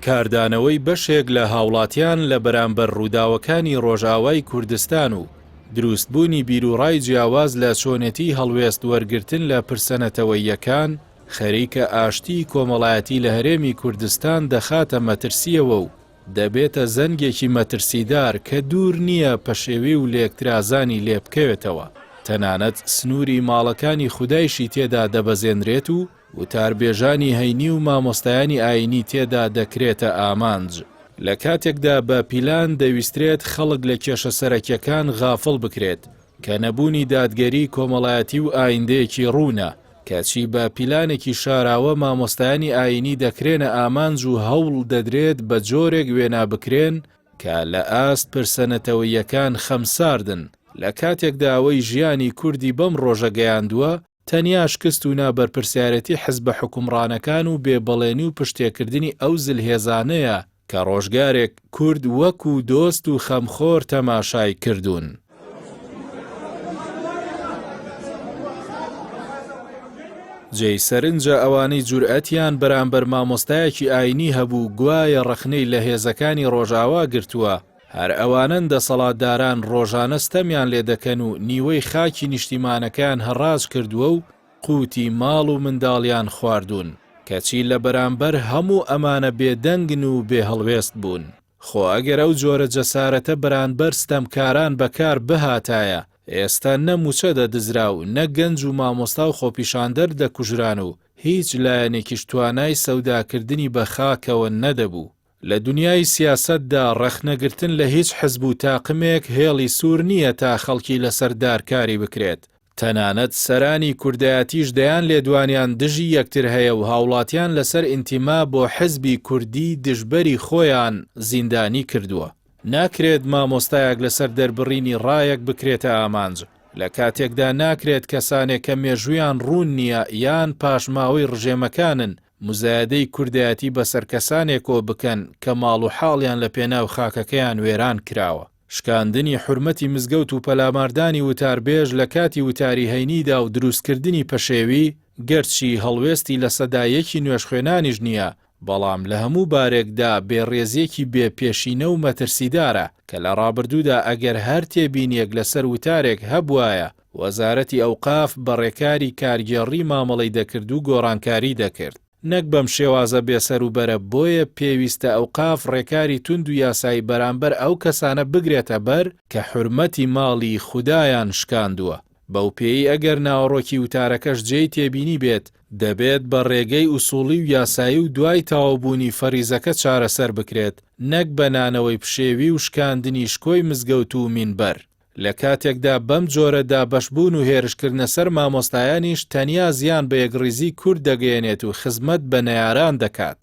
کاردانەوەی بەشێک لە هاوڵاتیان لە بەرامبەر ڕووداوەکانی ڕۆژئاوای کوردستان و دروستبوونی بیرروڕای جیاواز لە چۆنێتی هەڵوێست وەرگرتن لە پرسەنەتەوەییەکان خەریکە ئاشتی کۆمەڵایەتی لە هەرێمی کوردستان دەخاتە مەترسیەوە و دەبێتە زەنگێکی مەترسیدار کە دوور نییە پەشێوی و لێکترازانی لێ بکەوێتەوە. تەنانەت سنووری ماڵەکانی خودایشی تێدا دەبەزێنرێت و وتاربێژانی هەینی و مامۆستایانی ئاینی تێدا دەکرێتە ئامانج. لە کاتێکدا بە پیلان دەویسترێت خەڵک لە کێشە سەرەکیەکان غافڵ بکرێت کە نەبوونی دادگەری کۆمەڵایەتی و ئایندەیەکی ڕوونە، کەچی بە پیلانێکی شاراوە مامۆستایانی ئاینی دەکرێنە ئامانج و هەوڵ دەدرێت بە جۆرێک وێنا بکرێن کە لە ئاست پرسەنەتەوەییەکان خەمساردن. لە کاتێکدا ئەوەی ژیانی کوردی بەم ڕۆژە گەیاندووە، تەنیا شکست و نابەرپرسیارەتی حزبە حکومڕانەکان و بێبەڵێنی و پشتێکردنی ئەو زلهێزانەیە کە ڕۆژگارێک کورد وەکو دۆست و خەمخۆر تەماشای کردوون. جێی سەرنجە ئەوانەی جورئەتیان بەرامبەر مامۆستایەکی ئاینی هەبوو گوایە ڕەخنەی لە هێزەکانی ڕۆژاوا گرتووە، هەر ئەوانن دەسەڵاتداران ڕۆژانە ستەمیان لێ دەکەن و نیوەی خاکی نیشتیمانەکان هەڕاج کردووە و قوتی ماڵ و منداڵیان خواردوون، کەچی لە بەرامبەر هەموو ئەمانە بێدەنگن و بێهەڵوێست بوون. خۆ ئەگەر ئەو جۆرە جەسارەتە بەرامبەر ستەمکاران بەکار بهاتایە، ئێستا نەموچە دەدزرا و نە گەنج و مامۆستا و خۆپیشاندەر دەکوژران و هیچ لایەنێکیش توانای سەوداکردنی بە خاکەوە نەدەبوو. لە دنیای سیاسەتدا ڕەخنەگرتن لە هیچ حزب و تاقمێک هێڵی سوور نییە تا خەڵکی لەسەر دارکاری بکرێت. تەنانەت سەرانی کوردایەتیش دەیان لێدوانیان دژی یەکتر هەیە و هاوڵاتیان لەسەر ئینتیما بۆ حزبی کوردی دژبەری خۆیان زیندانی کردووە. ناکرێت مامۆستایەک لەسەر دەربڕینی ڕایەک بکرێتە ئامانج، لە کاتێکدا ناکرێت کەسانێک کە مێژویان ڕوون نییە یان پاشماوەی ڕژێمەکانن مزایدەی کوردایەتی بەسەر کەسانێکۆ بکەن کە ماڵ و حاڵیان لە پێناو خاکەکەیان وێران کراوە. شکاندنی حورمەتی مزگەوت و پەلاماردانی وتاربێژ لە کاتی وتاری هەینیدا و دروستکردنی پەشێوی گەرچی هەڵوێستی لە سەدایەکی نوێژخوێنانیش نییە، بەڵام لە هەموو بارێکدا بێڕێزیەکی بێپێشینە و مەترسیدارە کە لە ڕابردوودا ئەگەر هەر تێبینیەک لەسەر وتارێک هەبوایە وەزارەتی ئەوقاف بەڕێکاری کارگێڕی مامەڵەی دەکرد و گۆڕانکاری دەکرد. نەک بەم شێوازە بێسەر و بەرە، بۆیە پێویستە ئەوقاف ڕێکاری توند و یاسایی بەرامبەر ئەو کەسانە بگرێتە بەر کە حورمەتی ماڵی خودایان شکاندووە. بەو پێی ئەگەر ناوەڕۆکی وتارەکەش جێی تێبینی بێت، دەبێت بە ڕێگەی ئوسوڵی و یاسایی و دوای تاوابوونی فەریزەکە چارەسەر بکرێت، نەک بەنانەوەی پشێوی و شکاندنی شکۆی مزگەوت و مینبەر. لە کاتێکدا بەم جۆرەدا بەشبوون و هێرشکردنە سەر مامۆستایانیش تەنیا زیان بە یەکڕیزی کورد دەگەیەنێت و خزمەت بە نەیاران دەکات.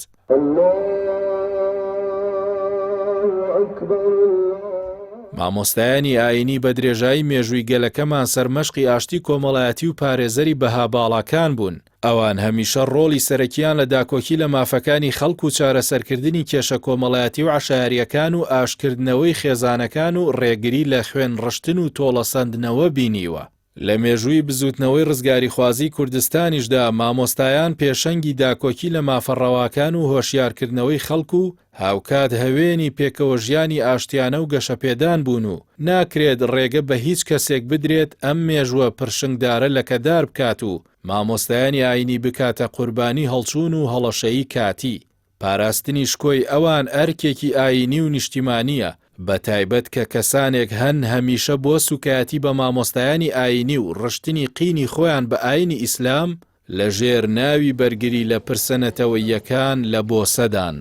مامۆستایانی ئاینی بە درێژایی مێژووی گەلەکەمان سەرمەشقی ئاشتی کۆمەڵایەتی و پارێزەری بەها باڵاکان بوون. ئەوان هەمیشە ڕۆڵی سەرەکیان لە داکۆکی لە مافەکانی خەڵک و چارەسەرکردنی کێشە کۆمەڵایەتی و عەشایریەکان و ئاشکردنەوەی خێزانەکان و ڕێگری لە خوێن ڕشتن و تۆڵەسەندنەوە بینیوە. لە مێژووی بزوتنەوەی ڕزگاری خوازی کوردستانیشدا مامۆستایان پێشەنگی داکۆکی لە مافەڕەواکان و هۆشیارکردنەوەی خەڵک و هاوکات هەوێنی پێکەوە ژیانی ئاشتیانە و گەشەپێدان بوون و ناکرێت ڕێگە بە هیچ کەسێک بدرێت ئەم مێژووە پرشنگدارە لەکەدار بکات و مامۆستایانی ئاینی بکاتە قوربانی هەڵچوون و هەڵەشەیی کاتی. پاراستنی شکۆی ئەوان ئەرکێکی ئاینی و نیشتیمانیە، بە تایبەت کە کەسانێک هەن هەمیشە بۆ سوکایەتی بە مامۆستایانی ئاینی و ڕشتنی قینی خۆیان بە ئاینی ئیسلام لە ژێر ناوی بەرگری لە پرسەنەتەوەییەکان لە بۆ سەدان.